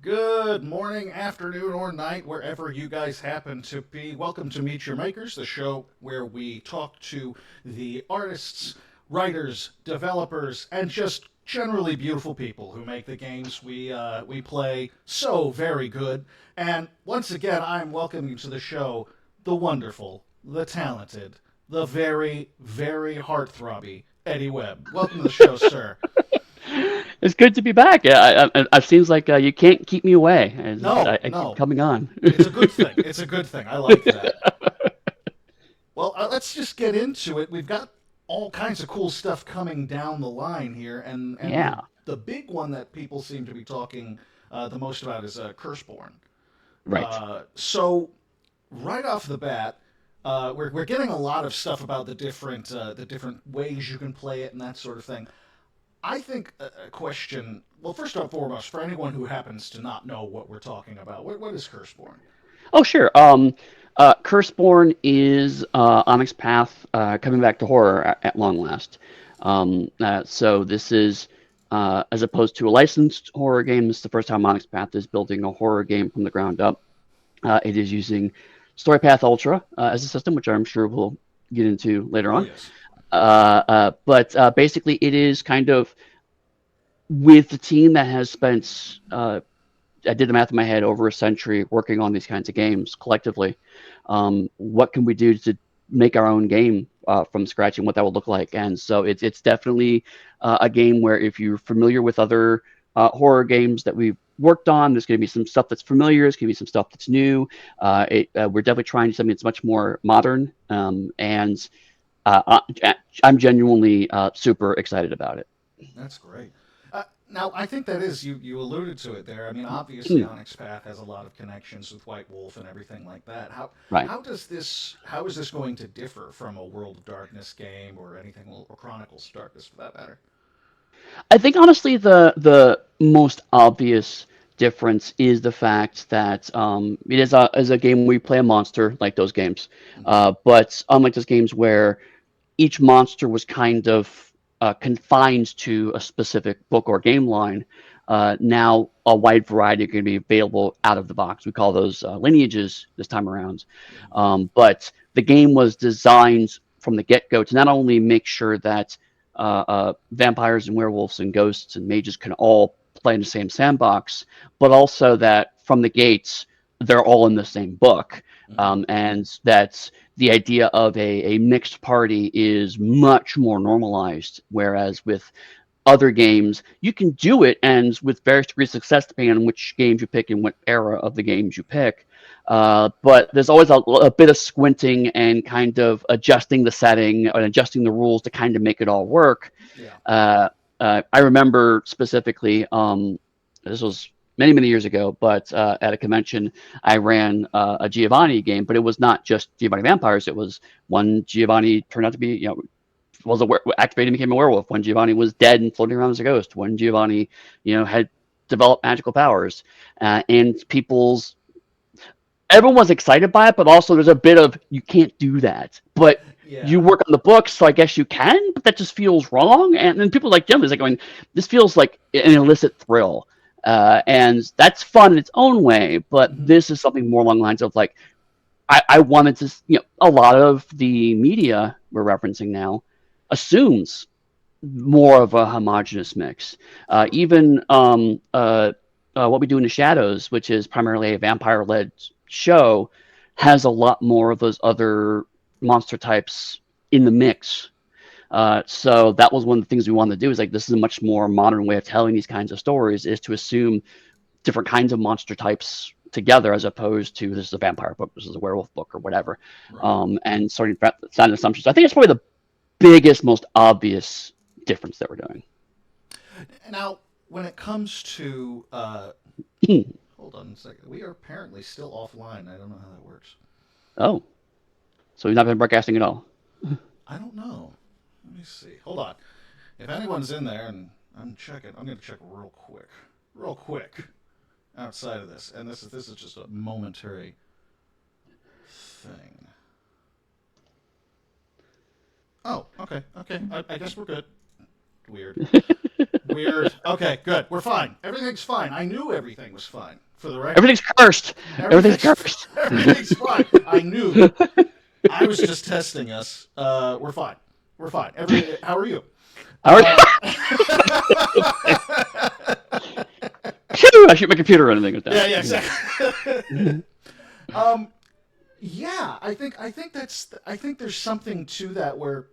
Good morning, afternoon, or night, wherever you guys happen to be. Welcome to Meet Your Makers, the show where we talk to the artists, writers, developers, and just generally beautiful people who make the games we play so very good. And once again, I'm welcoming to the show the wonderful, the talented, the very, very heartthrobby Eddy Webb. Welcome to the show, sir. It's good to be back. Yeah, it seems like you can't keep me away. No, I keep no, coming on. it's a good thing. It's a good thing. I like that. Well, let's just get into it. We've got all kinds of cool stuff coming down the line here, and the Yeah, the big one that people seem to be talking the most about is Curseborn. right. So right off the bat, we're getting a lot of stuff about the different ways you can play it and that sort of thing. I think a question. Well, first and foremost, for anyone who happens to not know what we're talking about, what is Curseborn? Oh, sure. Curseborn is Onyx Path coming back to horror at long last. So this is, as opposed to a licensed horror game, this is the first time Onyx Path is building a horror game from the ground up. It is using Storypath Ultra as a system, which I'm sure we'll get into later Oh on. yes. But basically, it is kind of with the team that has spent I did the math in my head over a century working on these kinds of games collectively. What can we do to make our own game from scratch and what that would look like? And so it's definitely a game where if you're familiar with other horror games that we've worked on, there's going to be some stuff that's familiar. There's going to be some stuff that's new. We're definitely trying something that's much more modern, and I'm genuinely super excited about it. That's great. Now, I think that is you alluded to it there. I mean, obviously, Onyx Path has a lot of connections with White Wolf and everything like that. Right. How is this going to differ from a World of Darkness game or anything or Chronicles of Darkness for that matter? I think honestly the most obvious difference is the fact that it is a game where you play a monster like those games, Hmm. but unlike those games where each monster was kind of confined to a specific book or game line, now a wide variety are going to be available out of the box. We call those lineages this time around, but the game was designed from the get go to not only make sure that vampires and werewolves and ghosts and mages can all play in the same sandbox, but also that from the gates they're all in the same book, Hmm. and that the idea of a mixed party is much more normalized. Whereas with other games, you can do it, and with various degrees of success, depending on which games you pick and what era of the games you pick. But there's always a bit of squinting and kind of adjusting the setting and adjusting the rules to kind of make it all work. Yeah. Uh, I remember specifically, this was many years ago, but at a convention, I ran a Giovanni game, but it was not just Giovanni vampires. It was one Giovanni turned out to be, was activated and became a werewolf. When Giovanni was dead and floating around as a ghost. When Giovanni, had developed magical powers, and everyone was excited by it, but also there's a bit of you can't do that, but you Yeah. work on the books, so I guess you can, but that just feels wrong. And then people like generally like going, this feels like an illicit thrill. And that's fun in its own way, but Hmm. this is something more along the lines of like I wanted to, a lot of the media we're referencing now assumes more of a homogenous mix. Sure. Even What We Do in the Shadows, which is primarily a vampire led show, has a lot more of those other monster types in the mix. So that was one of the things we wanted to do is like this is a much more modern way of telling these kinds of stories is to assume different kinds of monster types together as opposed to this is a vampire book, this is a werewolf book or whatever. Right. And starting from that assumptions. I think it's probably the biggest, most obvious difference that we're doing. Now, when it comes to hold on a second, we are apparently still offline. I don't know how that works. Oh, so we've not been broadcasting at all. I don't know. Let me see. Hold on. If anyone's in there and I'm checking, I'm going to check real quick outside of this, and this is just a momentary thing. Oh, okay. I guess we're good. Weird. Weird. Okay, good. We're fine. Everything's fine. I knew everything was fine. For the record, Everything's cursed. Everything's everything's cursed. everything's fine. I knew. I was just testing us. We're fine. We're fine. How are you? All right. Uh, Phew, I shoot my computer or anything goes down. yeah, yeah, exactly. um, yeah, I think there's something to that where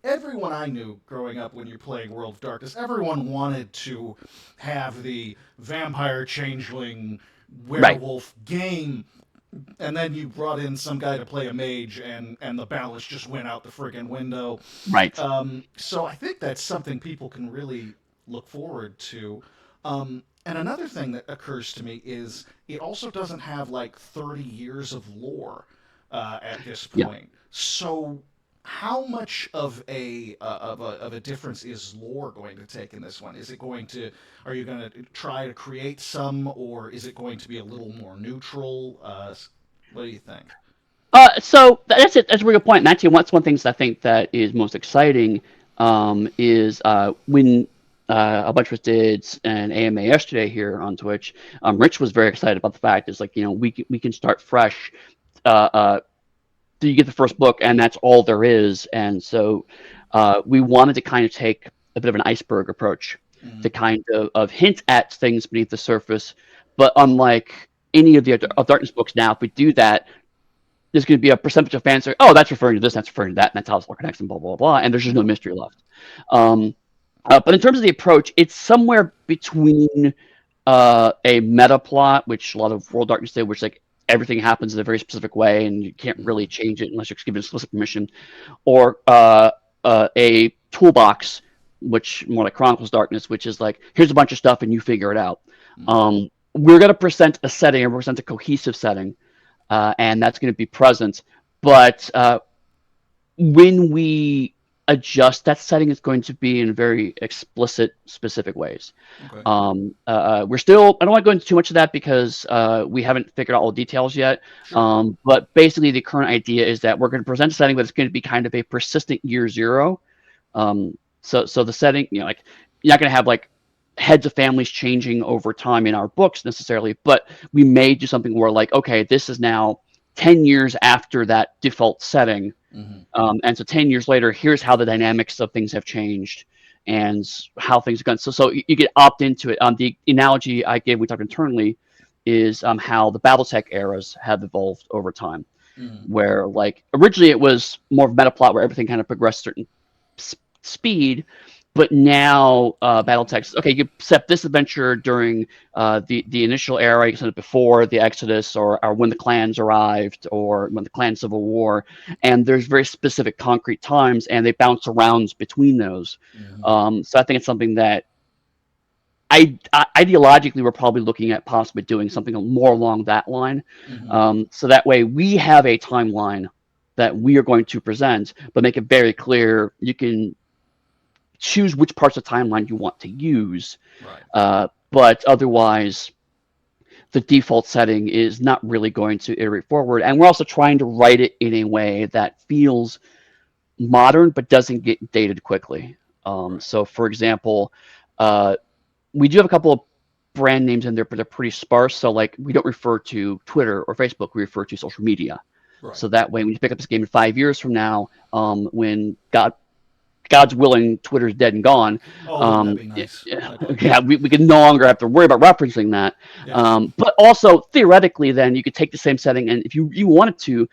everyone I knew growing up when you're playing World of Darkness, everyone wanted to have the vampire changeling Right. werewolf game, and then you brought in some guy to play a mage, and the balance just went out the friggin' window. Right. So I think that's something people can really look forward to. And another thing that occurs to me is it also doesn't have like 30 years of lore at this Yeah. point. So how much of a difference is lore going to take in this one? Is it going to Are you going to try to create some, or is it going to be a little more neutral? What do you think? So that's it. That's a really good point. And actually, one things I think that is most exciting is when a bunch of us did an AMA yesterday here on Twitch. Rich was very excited about the fact is like we can start fresh. Uh, uh, so you get the first book, and that's all there is. And so we wanted to kind of take a bit of an iceberg approach Mm-hmm. to kind of hint at things beneath the surface. But unlike any of the other of Darkness books now, if we do that, there's going to be a percentage of fans that, oh, that's referring to this, that's referring to that, and that's how it's all connects, and blah, blah, blah. And there's just no mystery left. Um, but in terms of the approach, it's somewhere between a meta plot, which a lot of World Darkness did, which like everything happens in a very specific way and you can't really change it unless you're given explicit permission, or a toolbox, which more like Chronicles Darkness, which is like, here's a bunch of stuff and you figure it out. We're going to present a setting and present a cohesive setting, and that's going to be present. But when we adjust that setting, it's going to be in very explicit, specific ways. Okay. We're still, I don't want to go into too much of that because we haven't figured out all the details yet. Sure. But basically, the current idea is that we're going to present a setting, but it's going to be kind of a persistent year zero. So the setting, like you're not going to have like heads of families changing over time in our books necessarily, but we may do something where like, okay, this is now 10 years after that default setting. Mm-hmm. And so 10 years later, here's how the dynamics of things have changed and how things have gone. So you get opt into it. The analogy I gave, we talked internally, is how the BattleTech eras have evolved over time, Mm-hmm. where like originally it was more of a meta plot where everything kind of progressed certain speed, but now BattleTech, okay, you set this adventure during the initial era, you set it before the Exodus, or when the clans arrived, or when the clan civil war, and there's very specific concrete times, and they bounce around between those. Mm-hmm. So I think it's something that ideologically we're probably looking at possibly doing something more along that line. Mm-hmm. So that way we have a timeline that we are going to present, but make it very clear you can choose which parts of the timeline you want to use. Right. But otherwise, the default setting is not really going to iterate forward. And we're also trying to write it in a way that feels modern but doesn't get dated quickly. Right. So, for example, we do have a couple of brand names in there, but they're pretty sparse. So, like, we don't refer to Twitter or Facebook, we refer to social media. Right. So that way, when you pick up this game in 5 years from now, when God's willing, Twitter's dead and gone. Oh, wouldn't that be nice? Yeah, we can no longer have to worry about referencing that. Yeah. But also, theoretically, then you could take the same setting, and if you wanted to,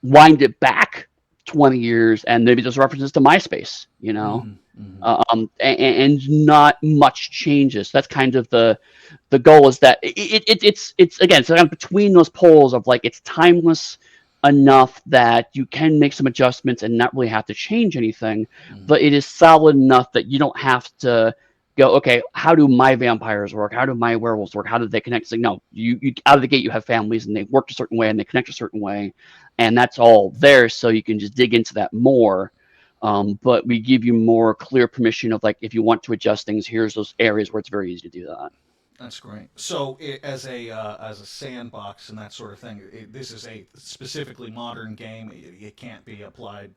wind it back 20 years, and maybe there's references to MySpace, Mm-hmm. Mm-hmm. and not much changes. That's kind of the goal, is that it's again, so I'm between those poles of like it's timeless enough that you can make some adjustments and not really have to change anything, Mm-hmm. but it is solid enough that you don't have to go, okay, how do my vampires work? How do my werewolves work? How do they connect? It's like, no, you out of the gate, you have families and they work a certain way and they connect a certain way, and that's all there. So you can just dig into that more. But we give you more clear permission of like, if you want to adjust things, here's those areas where it's very easy to do that. That's great. So, as a sandbox and that sort of thing, this is a specifically modern game. It can't be applied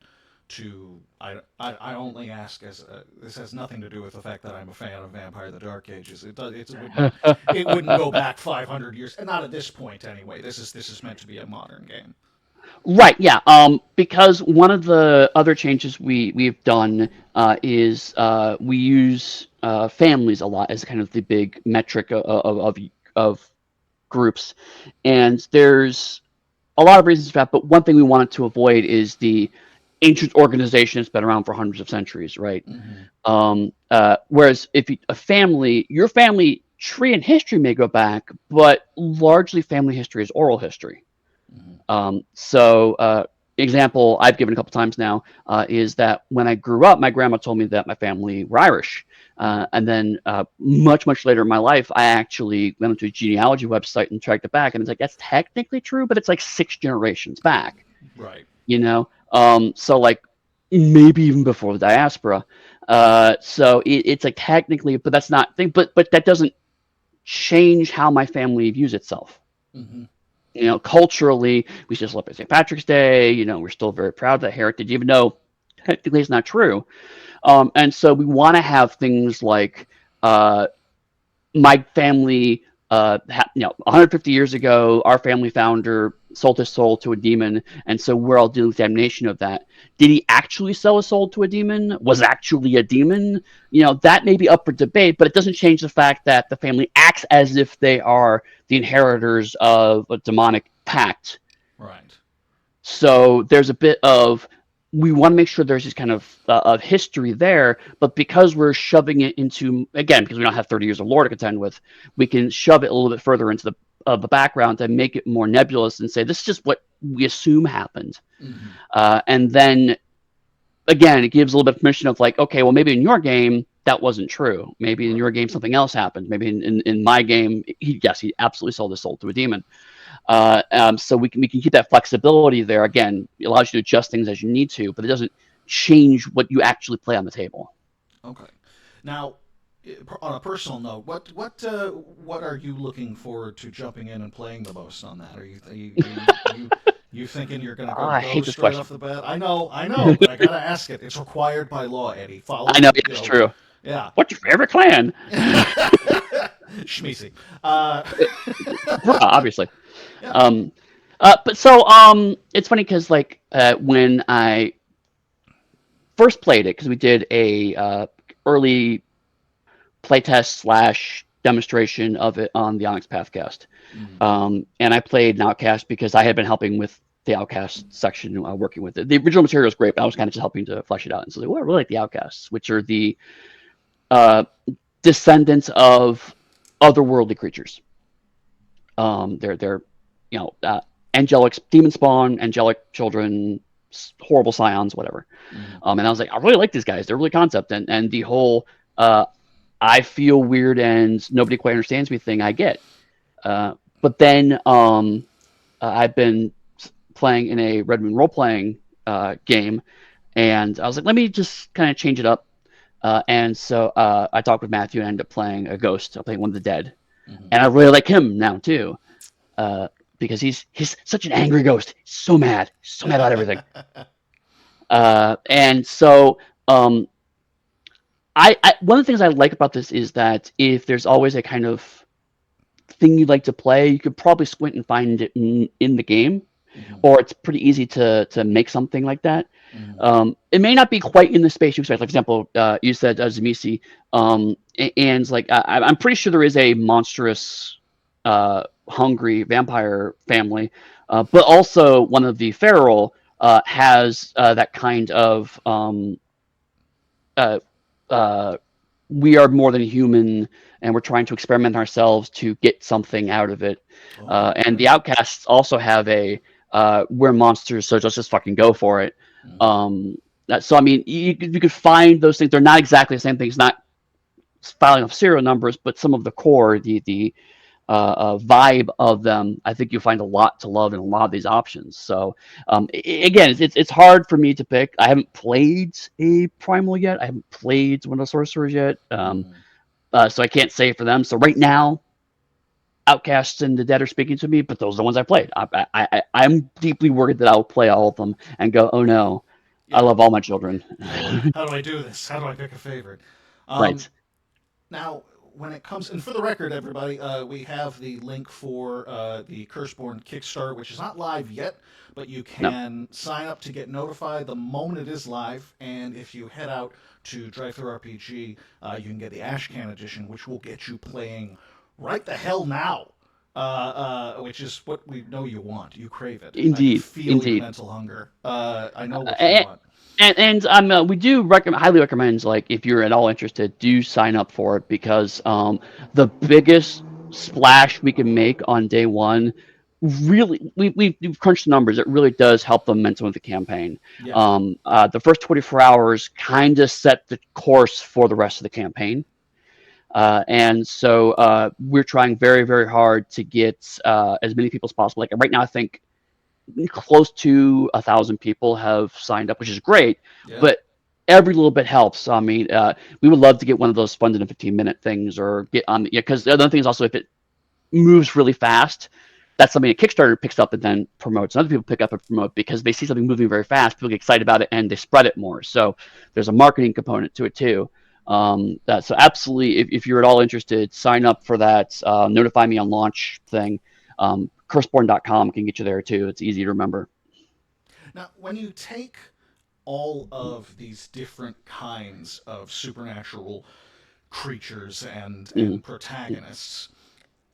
to. I only ask as this has nothing to do with the fact that I'm a fan of Vampire: The Dark Ages. It wouldn't go back 500 years, and not at this point anyway. This is meant to be a modern game. Right, yeah. Because one of the other changes we've done is we use families a lot as kind of the big metric of groups, and there's a lot of reasons for that. But one thing we wanted to avoid is the ancient organization that's been around for hundreds of centuries, right? Mm-hmm. Whereas if a family, your family tree and history may go back, but largely family history is oral history. Example I've given a couple times now is that when I grew up, my grandma told me that my family were Irish. And then much later in my life, I actually went into a genealogy website and tracked it back. And it's like, that's technically true, but it's like 6 generations back. Right. You know? So like maybe even before the diaspora. It's like technically, but that's not thing. But that doesn't change how my family views itself. Mm-hmm. Culturally, we still celebrate St. Patrick's Day. We're still very proud of that heritage, even though technically it's not true. And so we want to have things like my family, 150 years ago, our family founder sold his soul to a demon, and so we're all doing examination of that. Did he actually sell his soul to a demon? Was actually a demon? That may be up for debate, but it doesn't change the fact that the family acts as if they are the inheritors of a demonic pact. Right. So there's a bit of, we want to make sure there's this kind of history there, but because we're shoving it into, again, because we don't have 30 years of lore to contend with, we can shove it a little bit further into the background and make it more nebulous and say, this is just what we assume happened. Mm-hmm. And then, again, it gives a little bit of permission of like, okay, well, maybe in your game, that wasn't true. Maybe in your game, something else happened. Maybe in my game, he absolutely sold his soul to a demon. So we can keep that flexibility there. Again, it allows you to adjust things as you need to, but it doesn't change what you actually play on the table. Okay. Now, on a personal note, what are you looking forward to jumping in and playing the most on that? Are you thinking you're going to go Ghost right off the bat? I know, but I gotta ask it. It's required by law, Eddie. I know it's true. Yeah. What's your favorite clan? Shmeezy. Obviously. Yeah. It's funny because when I first played it, because we did a early playtest / demonstration of it on the Onyx Pathcast. Mm-hmm. And I played an Outcast because I had been helping with the Outcast section, working with it. The original material was great, but I was kind of just helping to flesh it out. And so I really like the Outcasts, which are the descendants of otherworldly creatures. They're angelic demon spawn, angelic children, horrible scions, whatever. Mm-hmm. And I was like, I really like these guys. They're really concept, and the whole I feel weird and nobody quite understands me thing I get. But then I've been playing in a Red Moon role-playing game, and I was like, let me just kind of change it up. And so I talked with Matthew and ended up playing a ghost. I'm playing one of the dead. Mm-hmm. And I really like him now too, because he's such an angry ghost. He's so mad about everything. And so I one of the things I like about this is that if there's always a kind of thing you'd like to play, you could probably squint and find it in the game, mm-hmm. or it's pretty easy to make something like that. Mm-hmm. It may not be quite in the space you expect. Like, for example, you said Zamisi, and like I'm pretty sure there is a monstrous, hungry vampire family, but also one of the feral has that kind of we are more than human, and we're trying to experiment ourselves to get something out of it. And the Outcasts also have a we're monsters, so let's just fucking go for it. Mm-hmm. So I mean, you could find those things. They're not exactly the same things. Not filing off serial numbers, but some of the core, the vibe of them, I think you'll find a lot to love in a lot of these options. So again, it's hard for me to pick. I haven't played a primal yet. I haven't played one of the sorcerers yet. So I can't say for them. So right now, Outcasts and the Dead are speaking to me, but those are the ones I played. I'm deeply worried that I'll play all of them and go, oh no, I Yeah. love all my children. How do I do this? How do I pick a favorite? Um, Right. Now, when it comes, and for the record, everybody, we have the link for the Curseborn Kickstarter, which is not live yet, but you No. can sign up to get notified the moment it is live. And if you head out to Drive Through RPG, you can get the Ashcan edition, which will get you playing right the hell now. Which is what we know you want. You crave it. I can Indeed. feel your Indeed. mental hunger. I know what you And want. we do highly recommend, like, if you're at all interested, do sign up for it, because the biggest splash we can make on day one, really, we've crunched the numbers. It really does help the momentum of the campaign. Yeah. The first 24 hours kind of set the course for the rest of the campaign. And so we're trying very, very hard to get as many people as possible. Like right now, I think close to 1,000 people have signed up, which is great. Yeah. But every little bit helps. I mean, we would love to get one of those funded in 15-minute things, or get on. Yeah, because the other thing is also, if it moves really fast, that's something a Kickstarter picks up and then promotes. And other people pick up and promote because they see something moving very fast. People get excited about it and they spread it more. So there's a marketing component to it too. So absolutely, if you're at all interested, sign up for that. Notify me on launch thing. Curseborn.com can get you there too. It's easy to remember. Now, when you take all of these different kinds of supernatural creatures Mhm. and protagonists,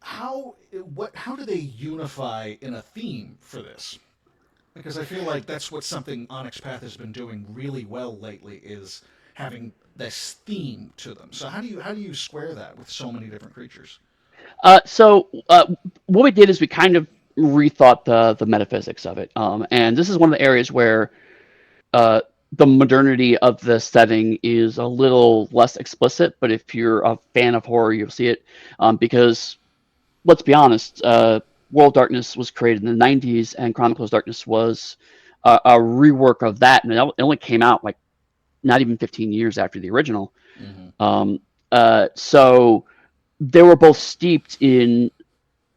how do they unify in a theme for this? Because I feel like that's what something Onyx Path has been doing really well lately, is having this theme to them. So how do you square that with so many different creatures? What we did is we kind of rethought the metaphysics of it, and this is one of the areas where uh, the modernity of the setting is a little less explicit. But if you're a fan of horror, you'll see it, because let's be honest, World Darkness was created in the '90s, and Chronicles of Darkness was a rework of that, and it only came out like not even 15 years after the original. Mm-hmm. Um, so they were both steeped in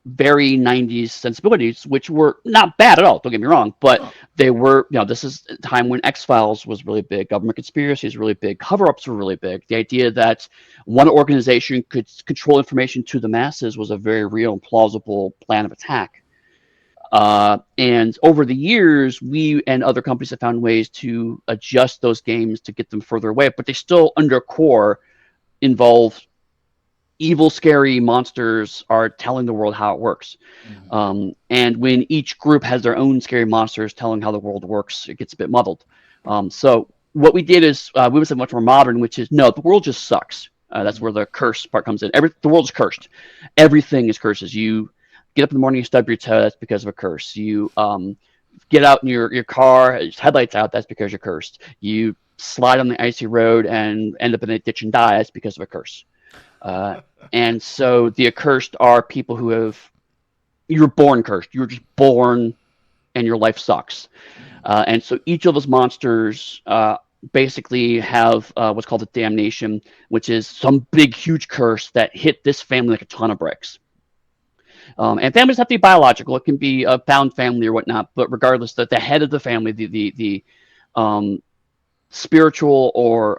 very '90s sensibilities, which were not bad at all. Don't get me wrong, but No. they were, this is a time when X Files was really big, government conspiracy is really big, cover ups were really big. The idea that one organization could control information to the masses was a very real and plausible plan of attack. And over the years, we and other companies have found ways to adjust those games to get them further away, but they still, under core, involve evil, scary monsters are telling the world how it works. Mm-hmm. And when each group has their own scary monsters telling how the world works, it gets a bit muddled. So what we did is we would say much more modern, which is no, the world just sucks. That's Mm-hmm. where the curse part comes in. The world's cursed. Everything is curses. You get up in the morning, you stub your toe. That's because of a curse. You get out in your car, headlights out. That's because you're cursed. You slide on the icy road and end up in a ditch and die. That's because of a curse. Uh, and so the accursed are people who have, you're born cursed. You're just born and your life sucks. Mm-hmm. And so each of those monsters basically have what's called a damnation, which is some big, huge curse that hit this family like a ton of bricks. And families have to be biological. It can be a found family or whatnot, but regardless, the head of the family, the um, spiritual or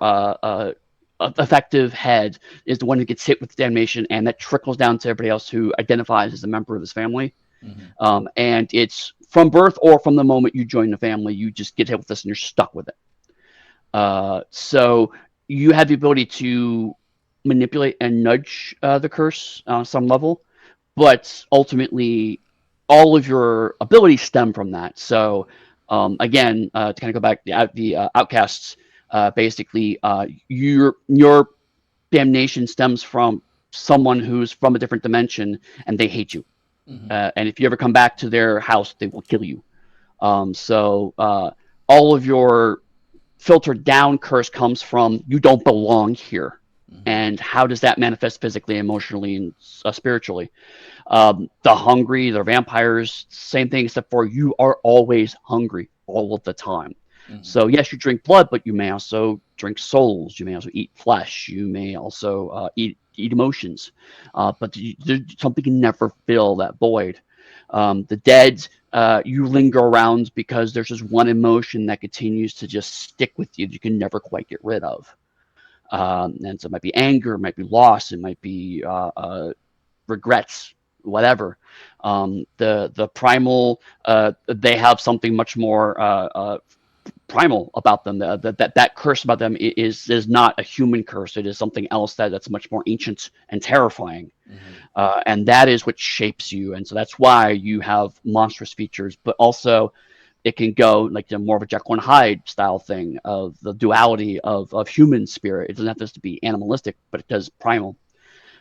effective head, is the one who gets hit with damnation, and that trickles down to everybody else who identifies as a member of this family. Mm-hmm. And it's from birth or from the moment you join the family, you just get hit with this and you're stuck with it. So you have the ability to manipulate and nudge the curse on some level, but ultimately, all of your abilities stem from that. So, again, to kind of go back, the outcasts, basically, your damnation stems from someone who's from a different dimension, and they hate you. Mm-hmm. And if you ever come back to their house, they will kill you. So all of your filtered down curse comes from you don't belong here. Mm-hmm. And how does that manifest physically, emotionally, and spiritually? The hungry, the vampires, same thing, except for you are always hungry all of the time. Mm-hmm. So yes, you drink blood, but you may also drink souls. You may also eat flesh. You may also eat emotions. But something can never fill that void. The dead, you linger around because there's just one emotion that continues to just stick with you that you can never quite get rid of. And so it might be anger, it might be loss, it might be regrets, whatever. The primal, they have something much more primal about them. That curse about them is not a human curse. It is something else that's much more ancient and terrifying. And that is what shapes you. And so that's why you have monstrous features, but also it can go like more of a Jekyll and Hyde style thing of the duality of human spirit. It doesn't have to be animalistic, but it does primal.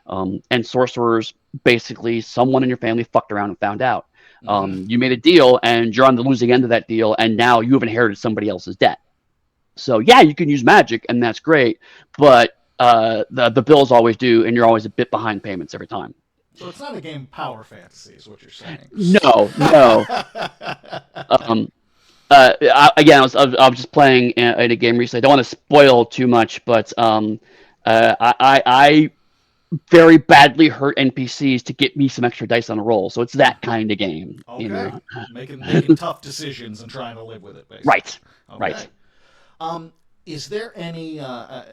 And sorcerers, basically, someone in your family fucked around and found out. You made a deal, and you're on the losing end of that deal, and now you have inherited somebody else's debt. So yeah, you can use magic, and that's great, but the bills always due, and you're always a bit behind payments every time. So it's not a game of power fantasy, is what you're saying. No, no. Um, I was just playing in a game recently. I don't want to spoil too much, but I very badly hurt NPCs to get me some extra dice on a roll. So it's that kind of game. Okay. You know? Making tough decisions and trying to live with it, basically. Right. Okay. Right. Is there any, I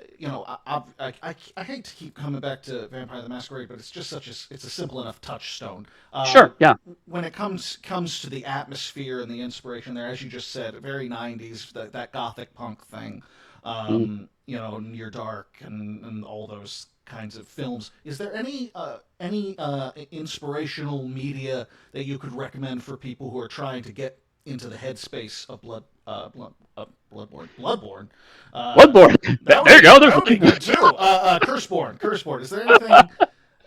hate to keep coming back to Vampire the Masquerade, but it's just it's a simple enough touchstone. Sure. Yeah. When it comes to the atmosphere and the inspiration there, as you just said, very 90s, that gothic punk thing, Near Dark and all those kinds of films. Is there any inspirational media that you could recommend for people who are trying to get into the headspace of Bloodborne. Bloodborne. There you go. That would be good too. Curseborn. Is there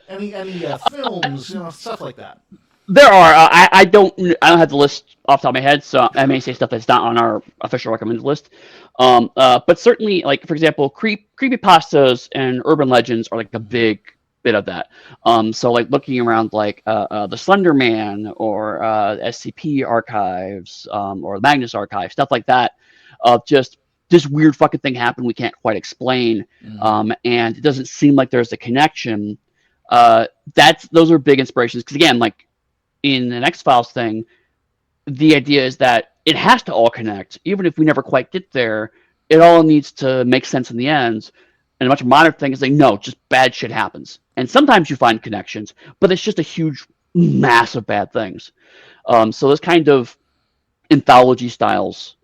anything, any films, stuff like that? There are. I don't have the list off the top of my head, so I may say stuff that's not on our official recommended list. But certainly, like for example, creepypastas and urban legends are like a big bit of that. So like looking around like the Slender Man or SCP archives or the Magnus archive, stuff like that. Just this weird fucking thing happened we can't quite explain, and it doesn't seem like there's a connection. Those are big inspirations because again, like in an X-Files thing, the idea is that it has to all connect. Even if we never quite get there, it all needs to make sense in the end. And a much modern thing is like, no, just bad shit happens. And sometimes you find connections, but it's just a huge mass of bad things. So those kind of anthology styles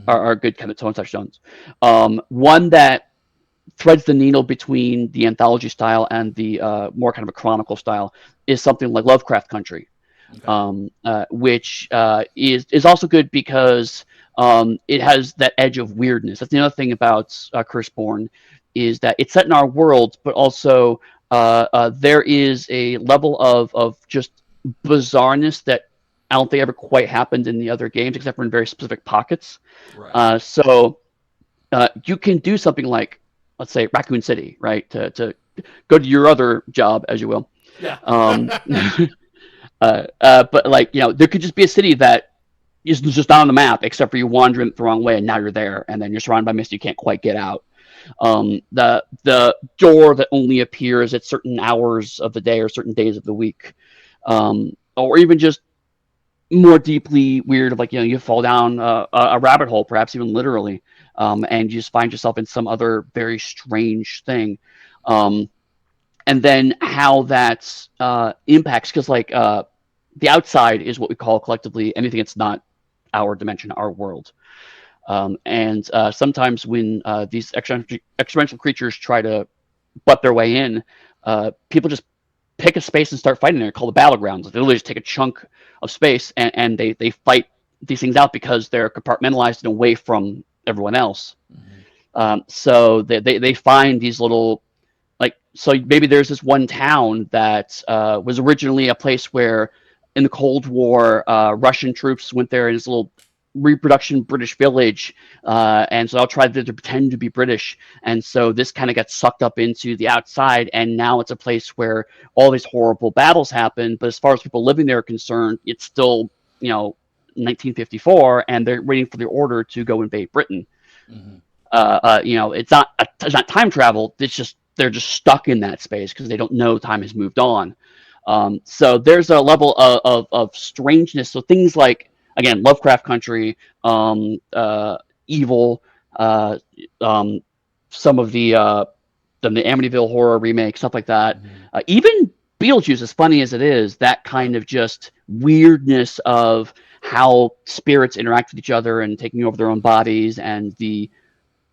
are good kind of tone touchstones. One that threads the needle between the anthology style and the more kind of a chronicle style is something like Lovecraft Country. Okay. Which is also good because it has that edge of weirdness. That's the other thing about Curseborn is that it's set in our world, but also there is a level of just bizarreness that I don't think ever quite happened in the other games, except for in very specific pockets. Right. So you can do something like, let's say, Raccoon City, right? To go to your other job, as you will. Yeah. But like, there could just be a city that is just not on the map, except for you wandering the wrong way, and now you're there, and then you're surrounded by mist, you can't quite get out. The door that only appears at certain hours of the day or certain days of the week, or even just more deeply weird, like you fall down a rabbit hole, perhaps even literally, and you just find yourself in some other very strange thing. And then how that impacts, because like the outside is what we call collectively anything that's not our dimension, our world. And sometimes when these exponential creatures try to butt their way in, people just pick a space and start fighting there, called the battlegrounds. They literally just take a chunk of space and they fight these things out because they're compartmentalized and away from everyone else. So they find these little, like, so maybe there's this one town that was originally a place where in the Cold War, Russian troops went there in this little reproduction British village, and so I'll try to pretend to be British, and so this kind of got sucked up into the outside, and now it's a place where all these horrible battles happen, but as far as people living there are concerned, it's still 1954, and they're waiting for the order to go invade Britain. It's not time travel, it's just they're just stuck in that space because they don't know time has moved on. So there's a level of strangeness. So things like, again, Lovecraft Country, Evil, uh, um, some of the Amityville Horror remake, stuff like that. Mm-hmm. Even Beetlejuice, as funny as it is, that kind of just weirdness of how spirits interact with each other and taking over their own bodies, and the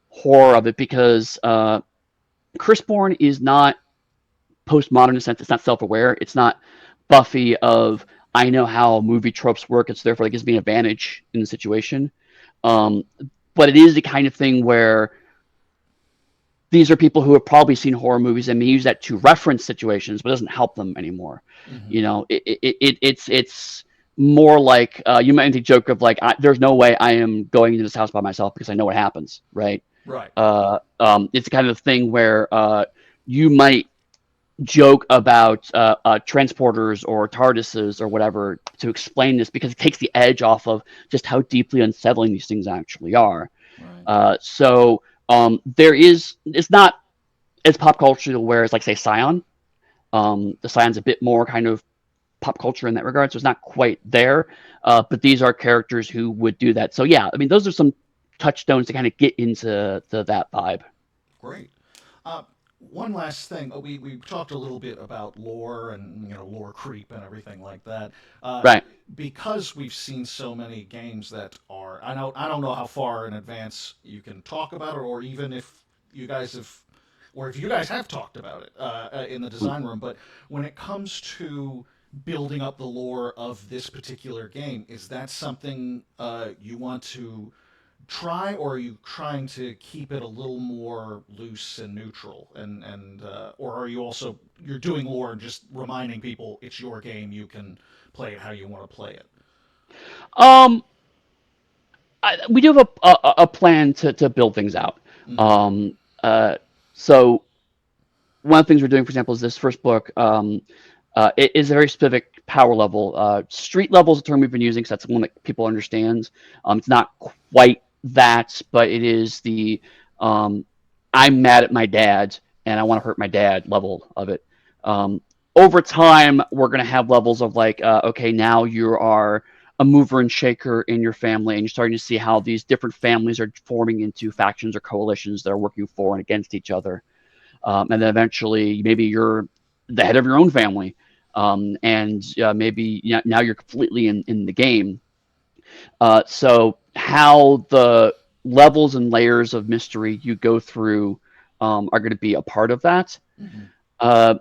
horror of it, because Curseborn is not postmodern in the sense it's not self-aware. It's not Buffy of, I know how movie tropes work, and so therefore it gives me an advantage in the situation. Um, but it is the kind of thing where these are people who have probably seen horror movies and may use that to reference situations, but it doesn't help them anymore. Mm-hmm. You know, it's more like, you might make the joke of like, there's no way I am going into this house by myself because I know what happens, right? Right. It's the kind of thing where you might joke about transporters or TARDISes or whatever to explain this, because it takes the edge off of just how deeply unsettling these things actually are. Right. There is, it's not as pop culture where it's like, say, Scion. The Scion's a bit more kind of pop culture in that regard, so it's not quite there. But these are characters who would do that. So yeah, I mean, those are some touchstones to kind of get into that vibe. Great. One last thing. We talked a little bit about lore and lore creep and everything like that. Uh, Right. because we've seen so many games that are, I don't know how far in advance you can talk about it, or even if you guys have, or if you guys have talked about it in the design room. But when it comes to building up the lore of this particular game, is that something you want to try, or are you trying to keep it a little more loose and neutral, and or are you also, you're doing lore and just reminding people it's your game, you can play it how you want to play it? Um, we do have a plan to build things out. Mm-hmm. Um, so one of the things we're doing, for example, is this first book. It is a very specific power level. Street level is a term we've been using because that's the one that people understand. It's not quite that, but it is the um, I'm mad at my dad and I want to hurt my dad level of it. Um, Over time, we're going to have levels of like, okay, now you are a mover and shaker in your family, and you're starting to see how these different families are forming into factions or coalitions that are working for and against each other. And then eventually, maybe you're the head of your own family, and maybe, now you're completely in the game. So how the levels and layers of mystery you go through are going to be a part of that. Mm-hmm. Uh,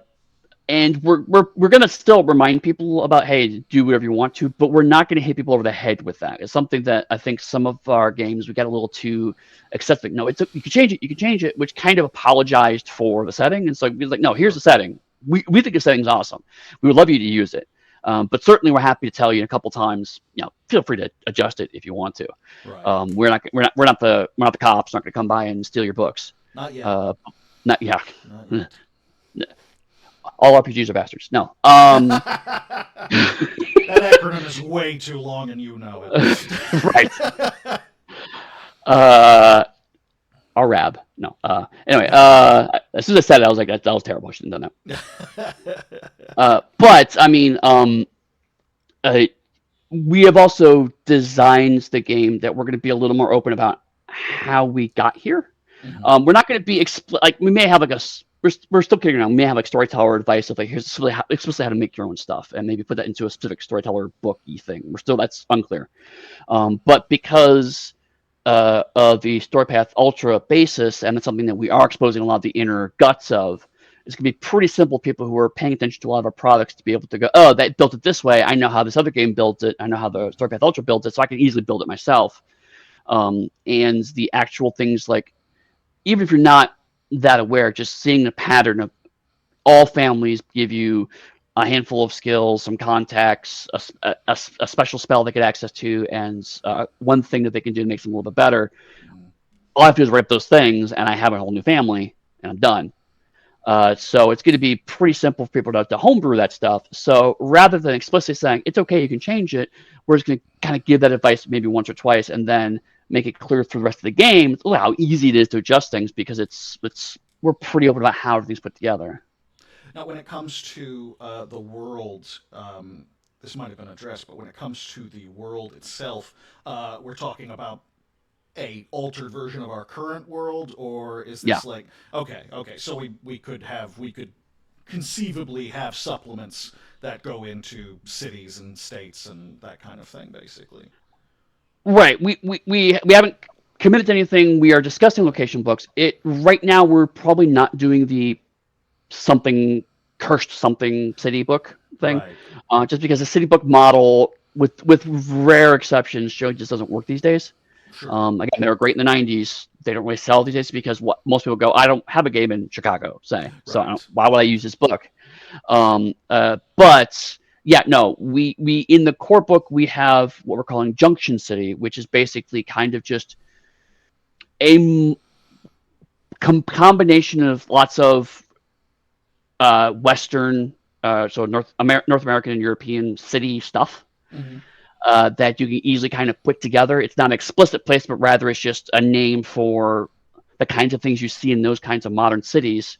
and we're going to still remind people about, hey, do whatever you want to, but we're not going to hit people over the head with that. It's something that I think some of our games, we got a little too accepting. No, you can change it, which kind of apologized for the setting. And so we was like, no, here's the setting. We think the setting's awesome. We would love you to use it. But certainly we're happy to tell you a couple times, feel free to adjust it if you want to. Right. We're not the cops. Not going to come by and steal your books. Not yet. Not yeah. Not yet. All RPGs are bastards. No. That acronym is way too long, and you know it. Right. RAB. No. Anyway, as soon as I said it, I was like, that was terrible. I shouldn't have done that. But I mean, we have also designed the game that we're going to be a little more open about how we got here. Mm-hmm. We're not going to be like, we may have like we're still kicking around. We may have like storyteller advice of like, here's explicitly how to make your own stuff, and maybe put that into a specific storyteller book-y thing. That's unclear. But because of the Storypath Ultra basis, and it's something that we are exposing a lot of the inner guts of, it's going to be pretty simple. People who are paying attention to a lot of our products to be able to go, oh, they built it this way. I know how this other game built it. I know how the Storypath Ultra built it, so I can easily build it myself. And the actual things, like, even if you're not that aware, just seeing the pattern of all families give you a handful of skills, some contacts, a special spell they get access to, and one thing that they can do to make them a little bit better. All I have to do is write up those things, and I have a whole new family, and I'm done. So it's going to be pretty simple for people to homebrew that stuff. So rather than explicitly saying it's okay, you can change it, we're just going to kind of give that advice maybe once or twice, and then make it clear through the rest of the game how easy it is to adjust things, because we're pretty open about how everything's put together. Now, when it comes to the world, this might have been addressed, but when it comes to the world itself, we're talking about a altered version of our current world, or is Yeah. this like okay, so we could conceivably have supplements that go into cities and states and that kind of thing, basically. Right. We haven't committed to anything. We are discussing location books. It right now we're probably not doing the something cursed something city book thing, Right. just because the city book model, with rare exceptions, Joe just doesn't work these days. Sure. Again, they were great in the '90s. They don't really sell these days because what most people go, I don't have a game in Chicago, say, so Right. why would I use this book? But yeah, no, we in the core book we have what we're calling Junction City, which is basically kind of just a combination of lots of Western, so North American and European city stuff Mm-hmm. that you can easily kind of put together. It's not an explicit place, but rather it's just a name for the kinds of things you see in those kinds of modern cities.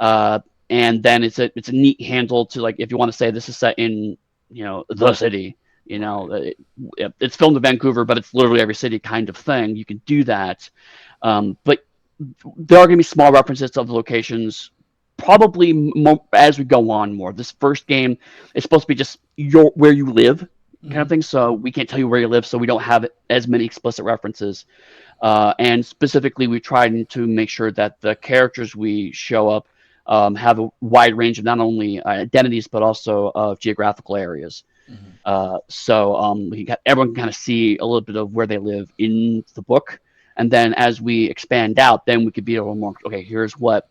Uh, and then it's a neat handle to, like, if you want to say this is set in the city, Right. it's filmed in Vancouver, but it's literally every city kind of thing. You can do that, but there are going to be small references to other locations probably as we go on more. This first game is supposed to be just where you live kind Mm-hmm. of thing, so we can't tell you where you live, so we don't have as many explicit references. And specifically, we tried to make sure that the characters we show up have a wide range of not only identities but also of geographical areas. Mm-hmm. Everyone can kind of see a little bit of where they live in the book, and then as we expand out, then we could be a little more. Okay, here's what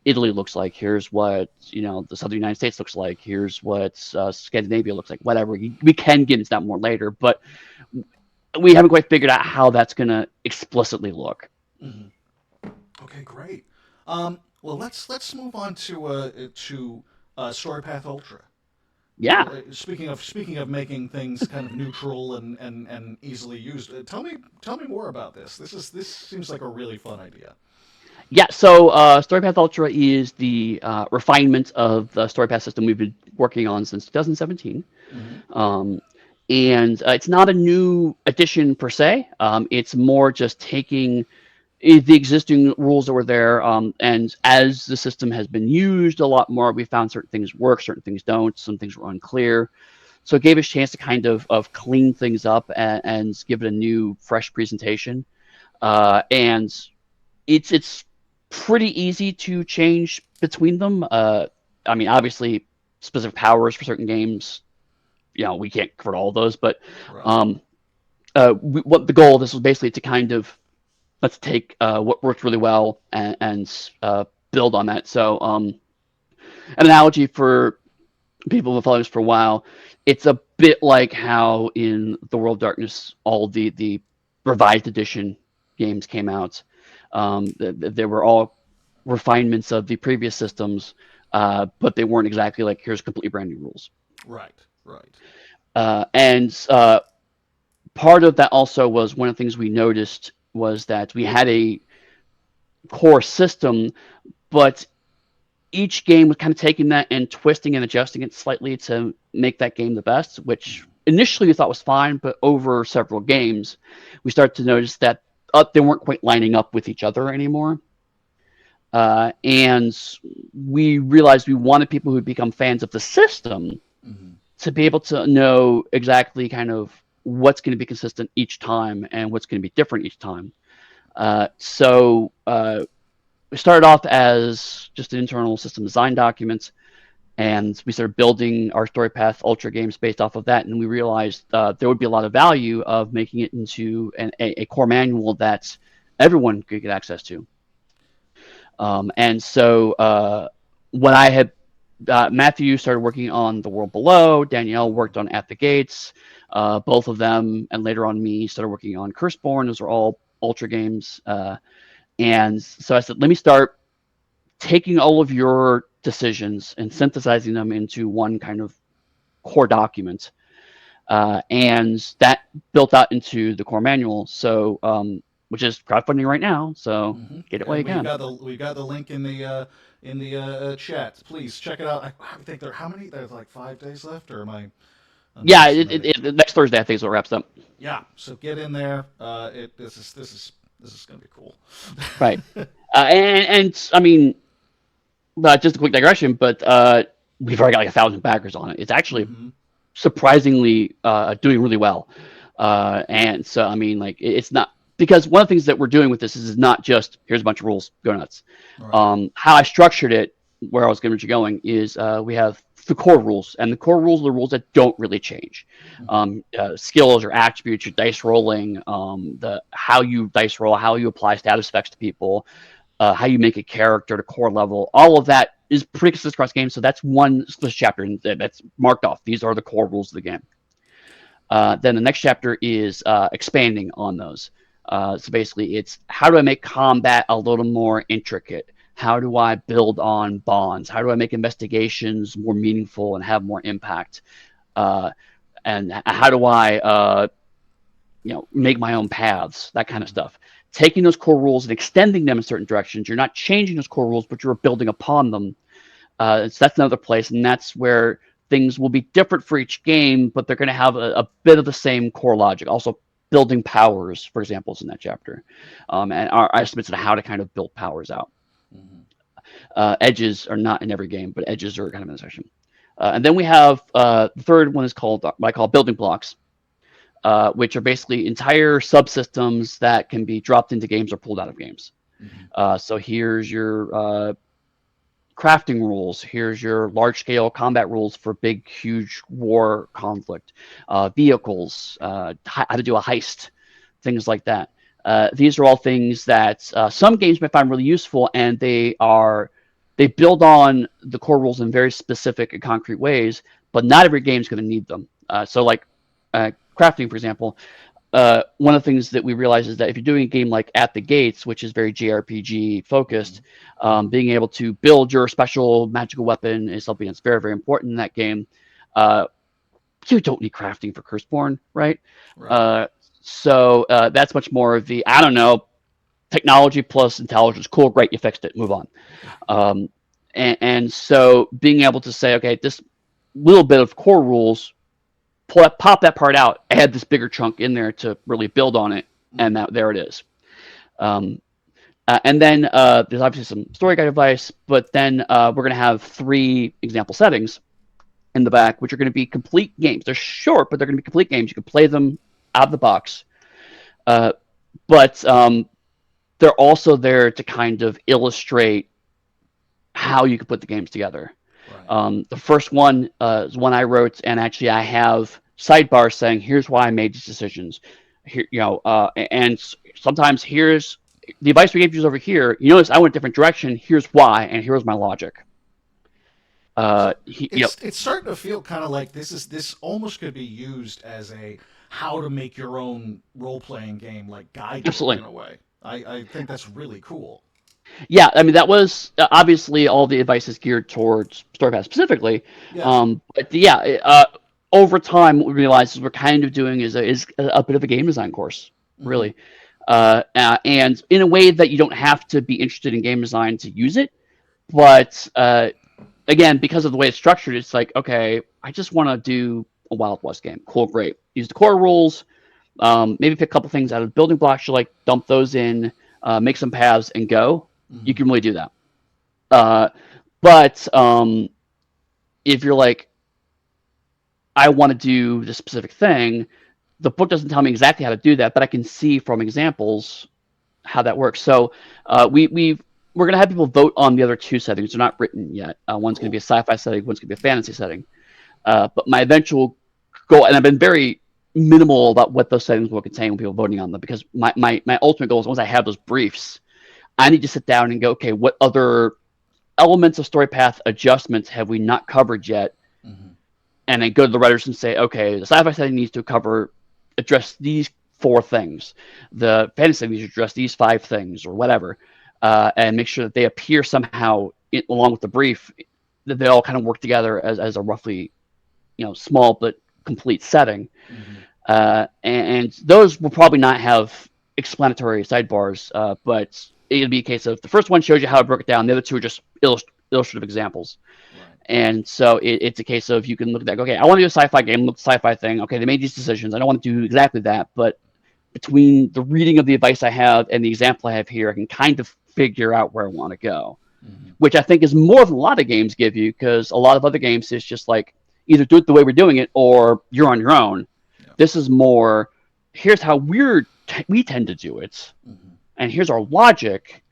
Italy looks like. Here's what the southern United States looks like. Here's what Scandinavia looks like. Whatever, we can get into that more later, but we haven't quite figured out how that's going to explicitly look. Mm-hmm. Okay, great. Well, let's move on to Storypath Ultra. Yeah. Speaking of making things kind of neutral and easily used, tell me more about this. This seems like a really fun idea. Yeah, so Storypath Ultra is the refinement of the Storypath system we've been working on since 2017. Mm-hmm. Um, and it's not a new addition per se. It's more just taking the existing rules that were there. And as the system has been used a lot more, we found certain things work, certain things don't, some things were unclear. So it gave us a chance to kind of clean things up and give it a new, fresh presentation. And it's pretty easy to change between them. I mean, obviously, specific powers for certain games, we can't cover all of those, but Right. um, what the goal of this was basically to kind of let's take what worked really well and build on that. So, an analogy for people who have followed us for a while, it's a bit like how in the World of Darkness, all the revised edition games came out. They were all refinements of the previous systems, but they weren't exactly like here's completely brand new rules. Right. Right. And part of that also was one of the things we noticed was that we had a core system, but each game was kind of taking that and twisting and adjusting it slightly to make that game the best, which initially we thought was fine, but over several games, we started to notice that they weren't quite lining up with each other anymore. And we realized we wanted people who become fans of the system Mm-hmm. to be able to know exactly kind of what's going to be consistent each time and what's going to be different each time. So we started off as just an internal system design document, and we started building our Storypath Ultra games based off of that. And we realized there would be a lot of value of making it into a core manual that everyone could get access to. And so when I had Matthew started working on The World Below, Danielle worked on At the Gates, both of them, and later on me started working on Curseborn. Those are all Ultra games. And so I said, let me start taking all of your decisions and synthesizing them into one kind of core document. And that built out into the core manual. So which is crowdfunding right now. So get it while And you can. we've got the link in the chat. Please check it out. I think there how many? There's like 5 days left, or am I Yeah, underestimating? next Thursday I think is what wraps up. Yeah. So get in there. This is going to be cool. Right. And I mean, just a quick digression, but we've already got like 1,000 backers on it. It's actually Mm-hmm. surprisingly doing really well. And so, I mean, like, it's not because one of the things that we're doing with this is not just here's a bunch of rules, go nuts. Right. How I structured it, where I was going to going, is we have the core rules, and the core rules are the rules that don't really change. Mm-hmm. Skills, your attributes, your dice rolling, the how you dice roll, how you apply status effects to people, how you make a character to core level, all of that is pretty consistent across games. So that's one split chapter that's marked off. These are the core rules of the game. Then the next chapter is expanding on those. So basically, it's how do I make combat a little more intricate? How do I build on bonds? How do I make investigations more meaningful and have more impact? And how do I, make my own paths? That kind of stuff. Taking those core rules and extending them in certain directions. You're not changing those core rules, but you're building upon them. So that's another place, and that's where things will be different for each game, but they're going to have a bit of the same core logic. Also, building powers, for example, is in that chapter, and our estimates on how to kind of build powers out. Mm-hmm. Edges are not in every game, but edges are kind of in the section. And then we have the third one is called what I call building blocks, which are basically entire subsystems that can be dropped into games or pulled out of games. Mm-hmm. So here's your crafting rules. Here's your large scale combat rules for big, huge war conflict. Vehicles, how to do a heist, things like that. These are all things that some games may find really useful, and they build on the core rules in very specific and concrete ways. But not every game is going to need them. So, like crafting, for example, one of the things that we realize is that if you're doing a game like At the Gates, which is very JRPG focused, being able to build your special magical weapon is something that's very, very important in that game. Uh, you don't need crafting for Curseborn, right? Right. So that's much more of the, I don't know, technology plus intelligence. Cool, great, you fixed it, move on. Um, and so being able to say, okay, this little bit of core rules, pop that part out, add this bigger chunk in there to really build on it, and there it is. Um, and then there's obviously some story guide advice, but then we're going to have 3 example settings in the back, which are going to be complete games. They're short, but they're going to be complete games. You can play them out of the box. But they're also there to kind of illustrate how you can put the games together. Right. The first one is one I wrote, and actually I have sidebars saying, here's why I made these decisions. Here, and sometimes here's the advice we gave you is over here. You notice I went a different direction. Here's why, and here's my logic. So You know, it's starting to feel kind of like this almost could be used as a how to make your own role playing game like guidebook in absolutely. a way. I think that's really cool. Yeah, I mean that was obviously all the advice is geared towards Storypath specifically, Yeah. but yeah, over time what we realized is we're kind of doing is a bit of a game design course, Mm-hmm. really, and in a way that you don't have to be interested in game design to use it, but again, because of the way it's structured, it's like okay, I just want to do a Wild West game. Cool, great. Use the core rules. Maybe pick a couple things out of the building blocks. You like dump those in, make some paths, and go. You Mm-hmm. can really do that. Uh, but if you're like, I want to do this specific thing, the book doesn't tell me exactly how to do that, but I can see from examples how that works. So we're gonna have people vote on the other 2 settings. They're not written yet. One's gonna be Cool. a sci-fi setting. One's gonna be a fantasy setting. But my eventual goal, and I've been very minimal about what those settings will contain when people are voting on them, because my ultimate goal is once I have those briefs, I need to sit down and go, okay, what other elements of StoryPath adjustments have we not covered yet? Mm-hmm. And then go to the writers and say, okay, the sci-fi setting needs to address these 4 things. The fantasy setting needs to address these 5 things, or whatever, and make sure that they appear somehow along with the brief, that they all kind of work together as a roughly, small but complete setting. Mm-hmm. And those will probably not have explanatory sidebars, but it'd be a case of the first one shows you how I broke it down. The other two are just illustrative examples. Right. And so it's a case of you can look at that. Okay, I want to do a sci-fi game. Look at the sci-fi thing. Okay, they made these decisions. I don't want to do exactly that, but between the reading of the advice I have and the example I have here, I can kind of figure out where I want to go, which I think is more than a lot of games give you, because a lot of other games is just like either do it the way we're doing it or you're on your own. Yeah. This is more, here's how we tend to do it, and here's our logic.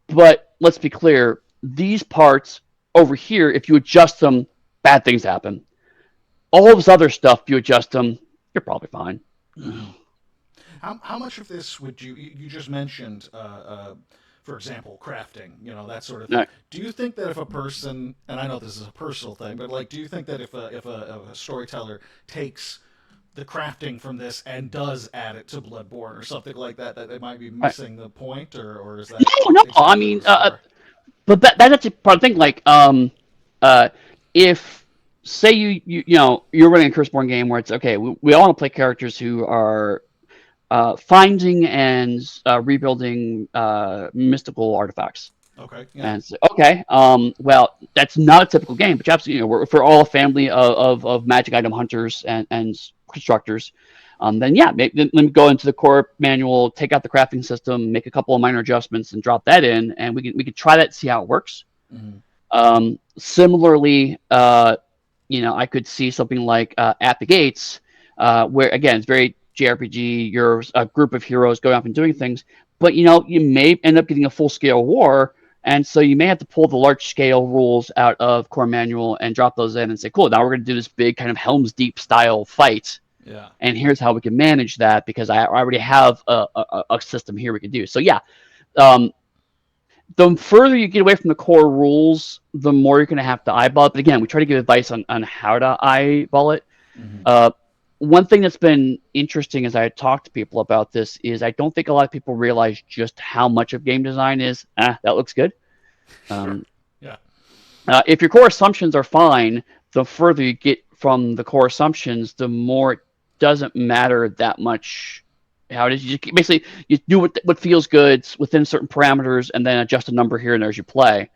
But let's be clear, these parts over here, if you adjust them, bad things happen. All this other stuff, if you adjust them, you're probably fine. How much of this would you just mentioned, for example, crafting, that sort of thing. No. Do you think that if a person, and I know this is a personal thing, but like, do you think that if a storyteller takes the crafting from this and does add it to Bloodborne or something like that, that they might be missing the point, or is that No. exactly I mean, the score? but that's actually part of the thing. Like, if say you're running a Curseborn game where it's okay, we all want to play characters who are finding and rebuilding mystical artifacts. Okay. Yeah. And so, okay, well, that's not a typical game, but you absolutely, we're all a family of magic item hunters and constructors. Then yeah, let me go into the core manual, take out the crafting system, make a couple of minor adjustments, and drop that in, and we can try that, see how it works. Similarly, I could see something like At the Gates, where again it's very JRPG. You're a group of heroes going off and doing things, but you may end up getting a full scale war, and so you may have to pull the large scale rules out of core manual and drop those in and say, cool, now we're going to do this big kind of Helm's Deep style fight. Yeah. And here's how we can manage that, because I already have a system here we can do. So yeah, the further you get away from the core rules, the more you're going to have to eyeball it. But again, we try to give advice on how to eyeball it. One thing that's been interesting as I talk to people about this is I don't think a lot of people realize just how much of game design is, that looks good. Sure. Yeah. If your core assumptions are fine, the further you get from the core assumptions, the more it doesn't matter that much how it is. Basically, you do what feels good within certain parameters, and then adjust a number here and there as you play.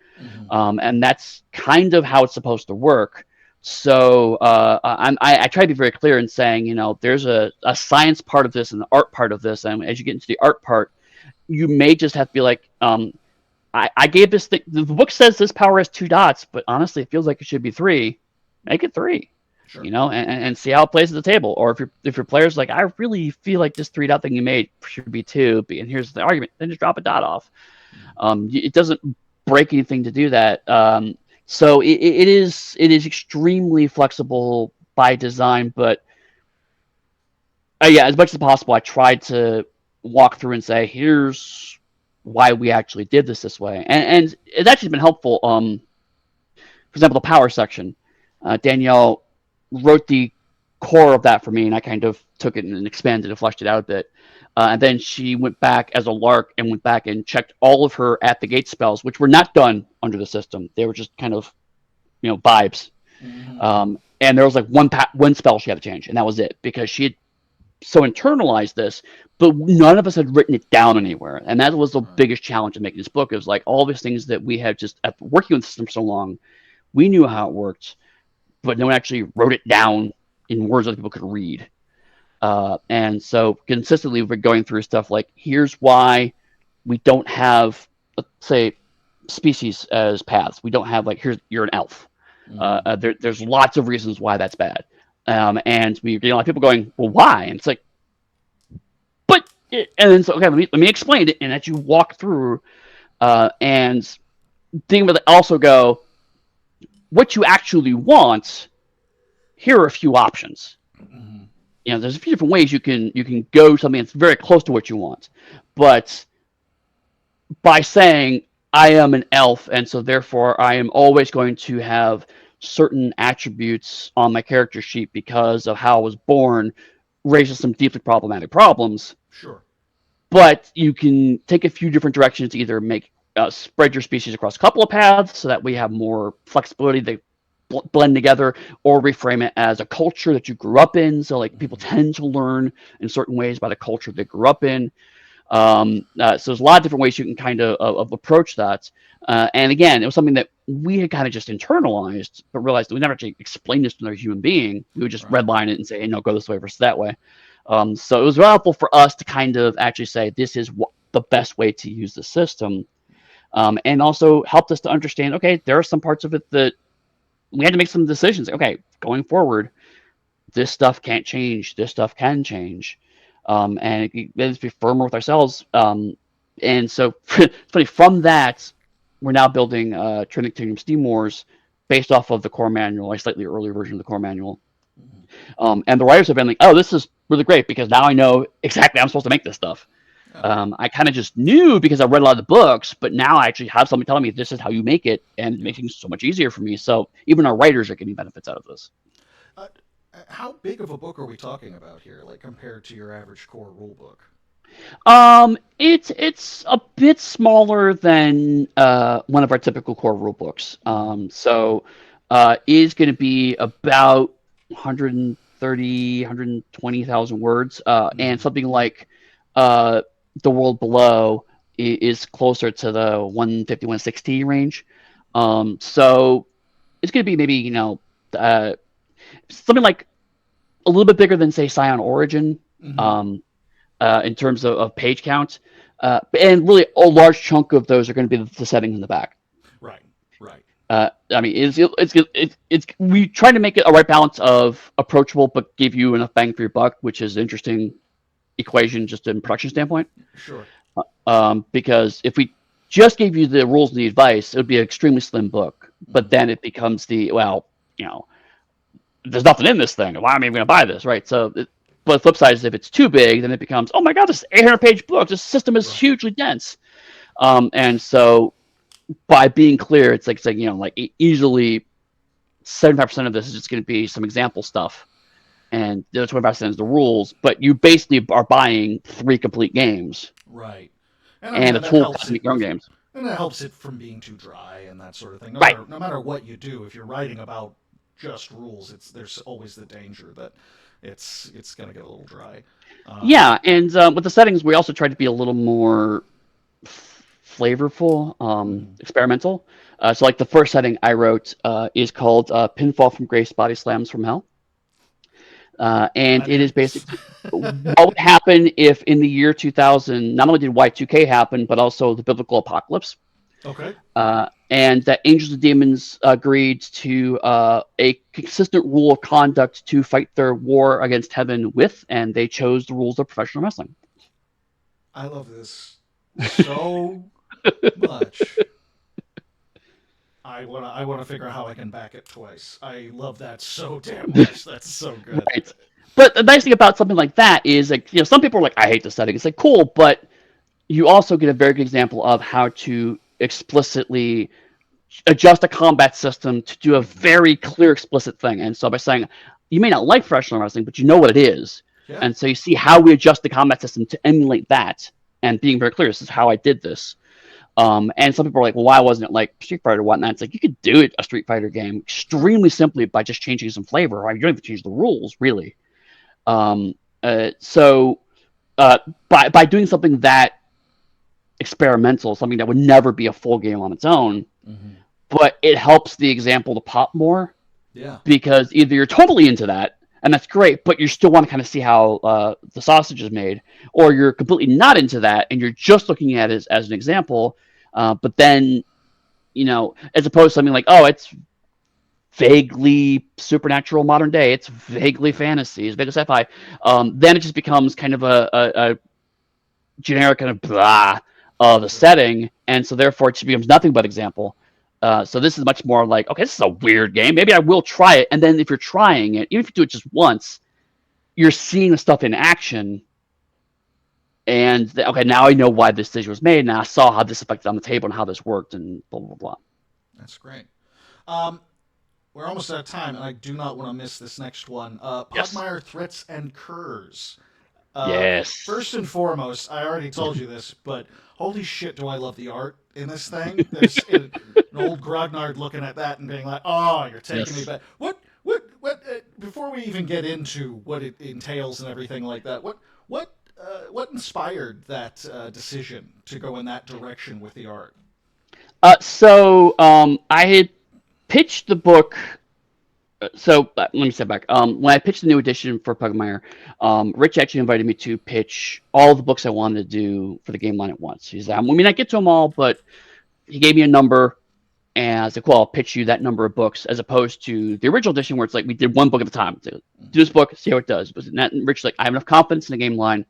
And that's kind of how it's supposed to work. So I try to be very clear in saying, there's a science part of this and the art part of this. And as you get into the art part, you may just have to be like, I gave this thing, the book says this power has 2 dots, but honestly, it feels like it should be 3. Make it 3. Sure. And see how it plays at the table. Or if your player's like, I really feel like this 3 dot thing you made should be 2, and here's the argument, then just drop a dot off. It doesn't break anything to do that. So it is extremely flexible by design, but yeah, as much as possible, I tried to walk through and say, here's why we actually did this way, and it's actually been helpful. For example, the power section, Danielle wrote the core of that for me, and I kind of took it and expanded and fleshed it out a bit. And then she went back as a lark and went back and checked all of her At the Gate spells, which were not done under the system. They were just kind of, vibes. And there was like one spell she had to change, and that was it, because she had so internalized this, but none of us had written it down anywhere. And that was the biggest challenge of making this book. It was like all these things that we had just, after working with the system so long, we knew how it worked, but no one actually wrote it down in words that people could read. And so consistently we're going through stuff like, here's why we don't have, let's say, species as paths. We don't have you're an elf. There's lots of reasons why that's bad. And we get a lot of people going, well, why? And it's like, and then so, okay, let me explain it. And as you walk through, and think about it, also go, what you actually want, here are a few options. There's a few different ways you can go something that's very close to what you want. But by saying, I am an elf, and so therefore I am always going to have certain attributes on my character sheet because of how I was born, raises some deeply problematic problems. Sure. But you can take a few different directions to either make spread your species across a couple of paths so that we have more flexibility. They blend together, or reframe it as a culture that you grew up in. So like people tend to learn in certain ways by the culture they grew up in. So there's a lot of different ways you can kind of approach that. And again, it was something that we had kind of just internalized, but realized that we never actually explained this to another human being. We would just Right. redline it and say, hey, no, go this way versus that way. So it was very helpful for us to kind of actually say, this is the best way to use the system. And also helped us to understand, okay, there are some parts of it that we had to make some decisions. Okay, going forward, this stuff can't change. This stuff can change. And let's be firmer with ourselves. And so, it's funny, from that, we're now building Trinity Kingdom Steam Wars based off of the core manual, a slightly earlier version of the core manual. And the writers have been like, oh, this is really great because now I know exactly how I'm supposed to make this stuff. I kind of just knew because I read a lot of the books, but now I actually have somebody telling me this is how you make it, and it makes things so much easier for me. So even our writers are getting benefits out of this. Uh, how big of a book are we talking about here, like compared to your average core rule book? It's a bit smaller than one of our typical core rule books. So is going to be about 130, 120,000 words, and something like The World Below is closer to the 150, 160 range. So it's going to be maybe something like a little bit bigger than say Scion Origin. Mm-hmm. In terms of page count. And really, a large chunk of those are going to be the settings in the back. Right, right. I mean, it's we try to make it a right balance of approachable, but give you enough bang for your buck, which is an interesting equation just in production standpoint. Sure. Because if we just gave you the rules and the advice, it would be an extremely slim book. But then it becomes there's nothing in this thing. Why am I even going to buy this, right? But the flip side is if it's too big, then it becomes, oh my god, this 800-page book. This system is hugely dense. And so by being clear, it's like saying, easily 75% of this is just going to be some example stuff, and the other 25% is the rules. But you basically are buying 3 complete games, Right. And I mean, and a that tool helps to make it your own with, games. and that helps it from being too dry and that sort of thing. Right. No matter what you do, if you're writing about just rules, there's always the danger that it's going to get a little dry. Yeah, and with the settings, we also tried to be a little more flavorful, experimental. So, like the first setting I wrote is called "Pinfall from Grace, Body Slams from Hell," and it is basically what would happen if, in the year 2000, not only did Y2K happen, but also the biblical apocalypse. Okay. And that angels and demons agreed to a consistent rule of conduct to fight their war against heaven with, and they chose the rules of professional wrestling. I love this so much. I wanna figure out how I can back it twice. I love that so damn much. That's so good. Right. But the nice thing about something like that is, like, some people are like, I hate the setting. It's like, cool, but you also get a very good example of how to explicitly adjust a combat system to do a very clear, explicit thing. And so by saying, you may not like professional wrestling, but you know what it is. Yeah. And so you see how we adjust the combat system to emulate that, and being very clear, this is how I did this. And some people are like, well, why wasn't it like Street Fighter or whatnot? It's like, you could do it, a Street Fighter game, extremely simply by just changing some flavor. Right? You don't even change the rules, really. Um, so by doing something that experimental, something that would never be a full game on its own, but it helps the example to pop more. Yeah. Because either you're totally into that, and that's great, but you still want to kind of see how the sausage is made, or you're completely not into that, and you're just looking at it as an example. But then, as opposed to something like, oh, it's vaguely supernatural modern day, it's vaguely fantasy, it's vaguely sci-fi, then it just becomes kind of a generic kind of blah of the setting, and so therefore it just becomes nothing but example. So this is much more like, okay, this is a weird game. Maybe I will try it. And then if you're trying it, even if you do it just once, you're seeing the stuff in action. And okay, now I know why this decision was made, and I saw how this affected on the table and how this worked, and blah blah blah. That's great. Um, we're almost out of time, and I do not want to miss this next one. Yes. Pugmire Threats and Curs. Yes. First and foremost, I already told you this, but holy shit, do I love the art in this thing? There's an old Grognard looking at that and being like, "Oh, you're taking me back." What? Before we even get into what it entails and everything like that, what what inspired that decision to go in that direction with the art? I had pitched the book. Let me step back. When I pitched the new edition for Pugmire, Rich actually invited me to pitch all the books I wanted to do for the game line at once. He said, "I may not get to them all, but," he gave me a number, and I was like, "Well, I'll pitch you that number of books," as opposed to the original edition where it's like we did one book at a time. So, do this book, see how it does. But Rich like, "I have enough confidence in the game line.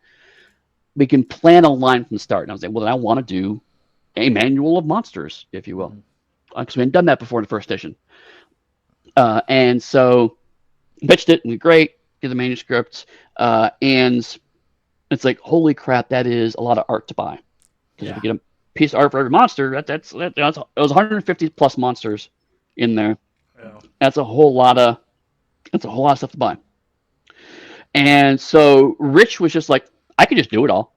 We can plan a line from the start." And I was like, "Well, then I want to do a manual of monsters, if you will," because we hadn't done that before in the first edition. And so pitched it, and we great, get the manuscript, and it's like, holy crap, that is a lot of art to buy. Because if you get a piece of art for every monster, it was 150 plus monsters in there. Yeah. That's a whole lot of stuff to buy. And so Rich was just like, I could just do it all.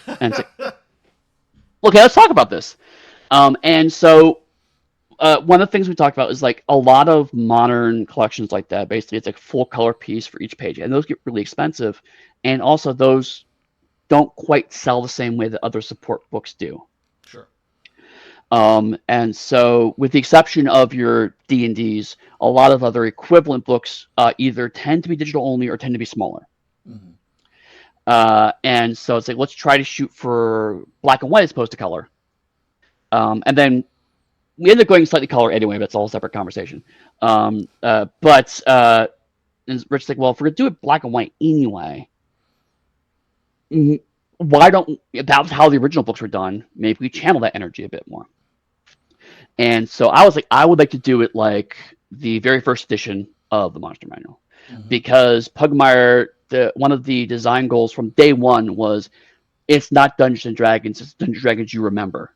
And it's like, okay, let's talk about this. And so one of the things we talked about is like a lot of modern collections like that. Basically, it's like full color piece for each page, and those get really expensive. And also, those don't quite sell the same way that other support books do. Sure. And so, with the exception of your D&Ds, a lot of other equivalent books either tend to be digital only or tend to be smaller. Mm-hmm. And so it's like, let's try to shoot for black and white as opposed to color. And then we ended up going slightly color anyway, but it's all a separate conversation. And Rich like, well, if we're going to do it black and white anyway, why don't, that was how the original books were done, maybe we channel that energy a bit more. And so I was like, I would like to do it like the very first edition of the Monster Manual. Because Pugmire, one of the design goals from day one was, it's not Dungeons and Dragons, it's Dungeons and Dragons you remember.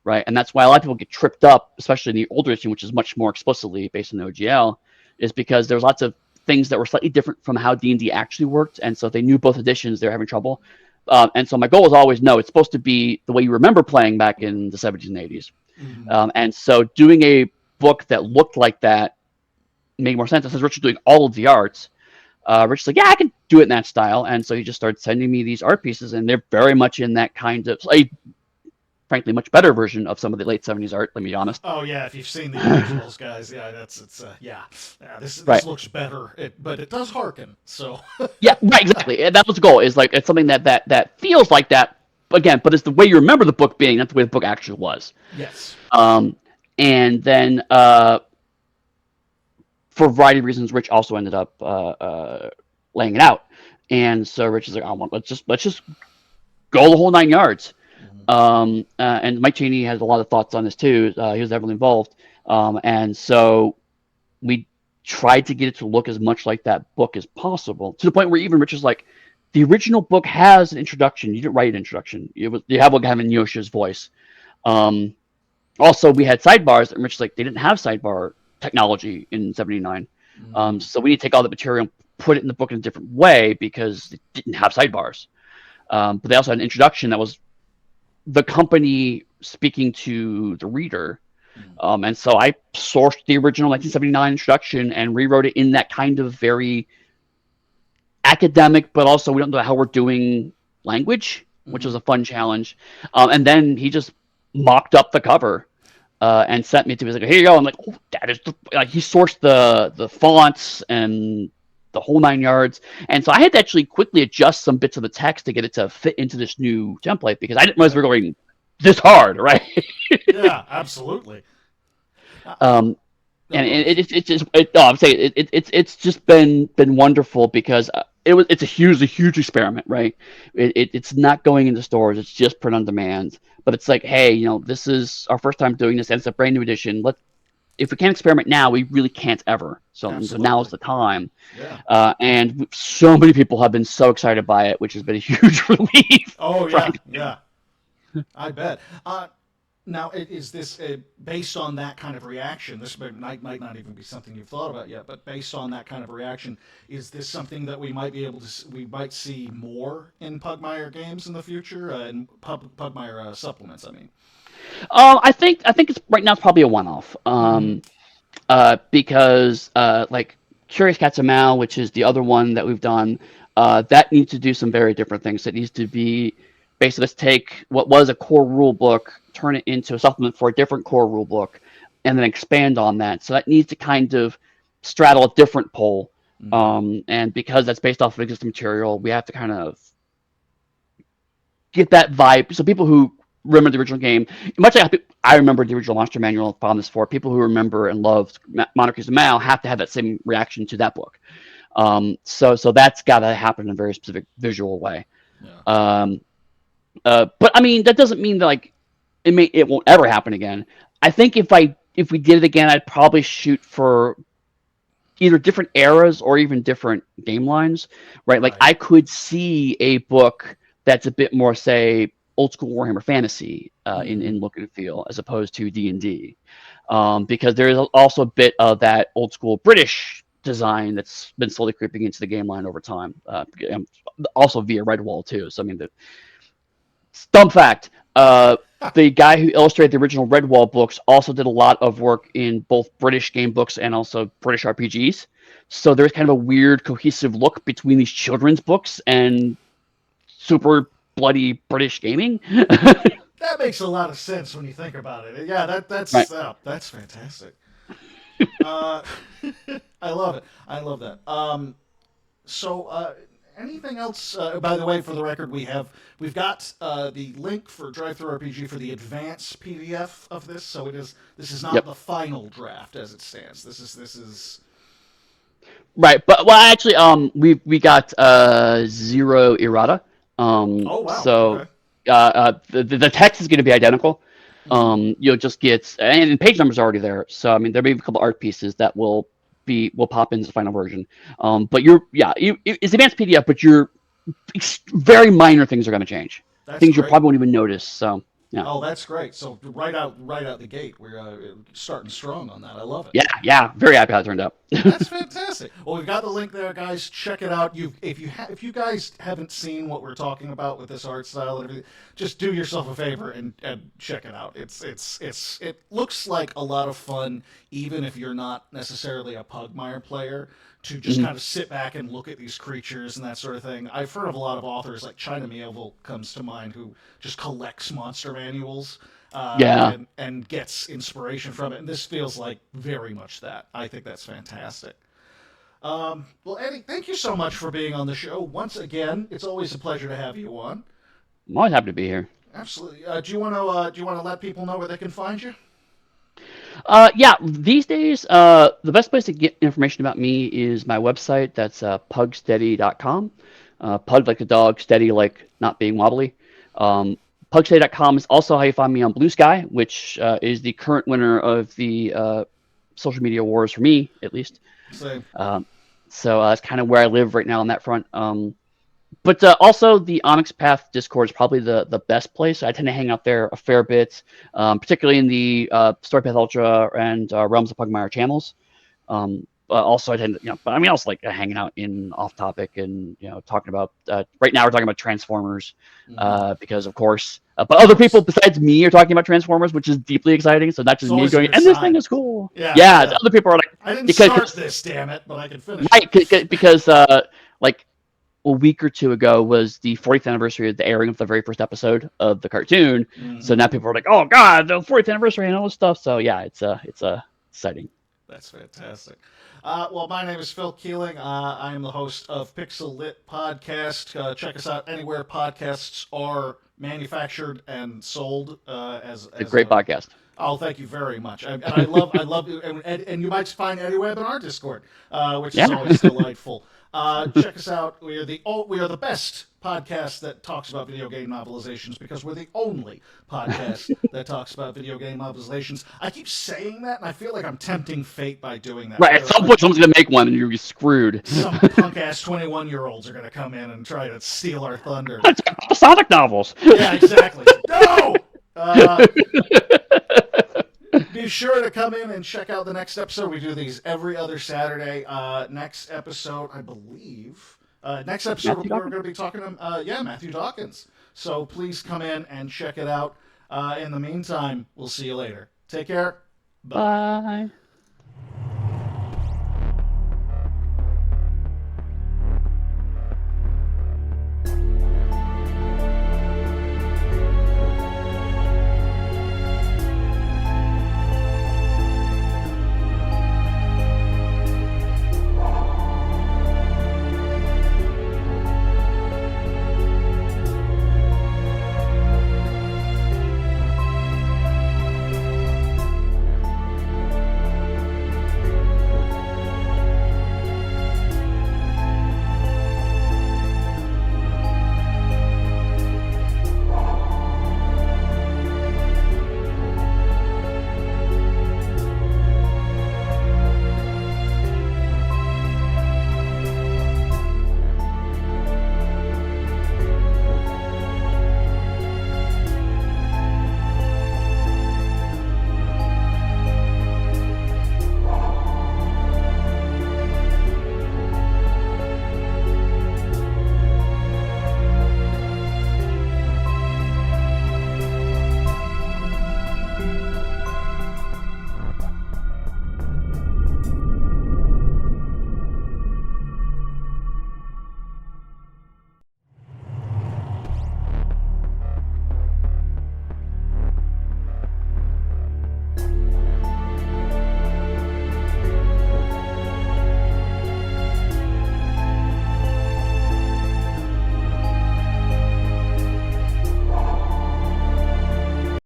Right, and that's why a lot of people get tripped up, especially in the older edition, which is much more explicitly based on the OGL, is because there's lots of things that were slightly different from how D&D actually worked, and so if they knew both editions, they were having trouble. And so my goal was always, no, it's supposed to be the way you remember playing back in the 70s and 80s. And so doing a book that looked like that made more sense. And since Rich was doing all of the arts, Rich's like, yeah, I can do it in that style. And so he just started sending me these art pieces, and they're very much in that kind of, frankly, much better version of some of the late 70s art, let me be honest. Oh yeah, if you've seen the originals, guys, yeah, this looks better, but it does harken. So yeah, right, exactly. And that was the goal. Is like, it's something that feels like that again, but it's the way you remember the book being, not the way the book actually was. Yes. And then for a variety of reasons, Rich also ended up laying it out, and so Rich is like, let's just go the whole 9 yards. And Mike Cheney has a lot of thoughts on this too. He was heavily involved. And so we tried to get it to look as much like that book as possible, to the point where even Rich is like, the original book has an introduction. You didn't write an introduction. You have one having Yosha's voice. Also, we had sidebars, and Rich is like, they didn't have sidebar technology in 79. So we need to take all the material and put it in the book in a different way because it didn't have sidebars. But they also had an introduction that was the company speaking to the reader. And so I sourced the original 1979 introduction and rewrote it in that kind of very academic, but also we don't know how we're doing language, which was a fun challenge. And then he just mocked up the cover and sent me to me. He's like, here you go. I'm like, oh, that is he sourced the fonts and the whole 9 yards. And so I had to actually quickly adjust some bits of the text to get it to fit into this new template, because I didn't realize we were going this hard, right? Yeah, absolutely. And it's just been wonderful, because it's a huge experiment, right? It's not going into stores, it's just print on demand. But it's like, hey, this is our first time doing this, and it's a brand new edition. If we can't experiment now, we really can't ever. So now is the time. Yeah. And so many people have been so excited by it, which has been a huge relief. Oh yeah, yeah. I bet. Now, is this based on that kind of reaction? This might not even be something you've thought about yet, but based on that kind of reaction, is this something that we might see more in Pugmire games in the future, and Pugmire supplements? I mean, I think it's right now. It's probably a one-off. Because like Curious Cats and Mal, which is the other one that we've done, that needs to do some very different things. It needs to be basically, let's take what was a core rule book, turn it into a supplement for a different core rule book, and then expand on that. So that needs to kind of straddle a different pole. Mm-hmm. And because that's based off of existing material, we have to kind of get that vibe. So people who remember the original game, much like I remember the original Monster Manual, found this for people who remember and loved Monarchies of Mao, have to have that same reaction to that book. So that's got to happen in a very specific visual way. Yeah. Um, but I mean, that doesn't mean that like it won't ever happen again. I think if we did it again, I'd probably shoot for either different eras or even different game lines, right? Like Right. I could see a book that's a bit more, say, old school Warhammer Fantasy Mm-hmm. in look and feel, as opposed to D&D, because there is also a bit of that old school British design that's been slowly creeping into the game line over time. Also via Redwall too. So I mean, the dumb fact. The guy who illustrated the original Redwall books also did a lot of work in both British game books and also British RPGs. So there's kind of a weird cohesive look between these children's books and super bloody British gaming. That makes a lot of sense when you think about it. Yeah, Right. that's fantastic. Uh, I love it. I love that. So, anything else? By the way, for the record, we've got the link for Drive Through RPG for the advanced PDF of this. So this is not Yep. the final draft as it stands. This is Right. But well, actually, we got zero errata. Oh wow. So Okay. the text is going to be identical. Mm-hmm. You'll just get, and page numbers are already there. So I mean, there may be a couple art pieces that will pop into the final version. But it's advanced PDF, but very minor things are going to change. That's Things you great. probably won't even notice. So yeah. Oh, that's great. So right out the gate, we're starting strong on that. I love it. Yeah, very happy how it turned out. That's fantastic. Well, we've got the link there, guys. Check it out. If you guys haven't seen what we're talking about with this art style and everything, just do yourself a favor and check it out. It looks like a lot of fun, even if you're not necessarily a Pugmire player. To just Mhm. kind of sit back and look at these creatures and that sort of thing. I've heard of a lot of authors, like China Miéville comes to mind, who just collects monster manuals Yeah. and gets inspiration from it. And this feels like very much that. I think that's fantastic. Well, Eddie, thank you so much for being on the show once again. It's always a pleasure to have you on. I'm always happy to be here. Absolutely. Do you want to let people know where they can find you? Yeah, these days, the best place to get information about me is my website. That's pugsteady.com. Pug like the dog, steady like not being wobbly. Pugsteady.com is also how you find me on Blue Sky, which is the current winner of the social media wars for me, at least. Say, Um, so that's kind of where I live right now on that front. But also the Onyx Path Discord is probably the best place. I tend to hang out there a fair bit, particularly in the Storypath Ultra and Realms of Pugmire channels. But also I tend to, but I mean, I also like hanging out in off topic and talking about. Right now we're talking about Transformers, mm-hmm. because of course. But Of other course. people besides me are talking about Transformers, which is deeply exciting. So not It's just me always a going, good and this thing sign. is cool. Yeah, Yeah, yeah. other people are like, I didn't because start this, damn it, but I can finish it. right, because like a week or two ago was the 40th anniversary of the airing of the very first episode of the cartoon. So Mm-hmm. now people are like, "Oh God, the 40th anniversary and all this stuff." So yeah, it's exciting. That's fantastic. Well, my name is Phil Keeling. I am the host of Pixel Lit Podcast. Check us out anywhere podcasts are manufactured and sold. It's a As great a podcast. Oh, thank you very much. And I love, and you might find Eddy Webb in our Discord, which is Yeah, always delightful. Check us out. We are the best podcast that talks about video game novelizations because we're the only podcast that talks about video game novelizations. I keep saying that, and I feel like I'm tempting fate by doing that. right. At some point, someone's gonna make one, and you're gonna be screwed. Some punk ass 21-year-olds are going to come in and try to steal our thunder. Sonic novels. Yeah, exactly. No! Be sure to come in and check out the next episode. We do these every other Saturday. Next episode, I believe. Next episode, Matthew we're Dawkins. going to be talking to Matthew Dawkins. So please come in and check it out. In the meantime, we'll see you later. Take care. Bye bye. Bye.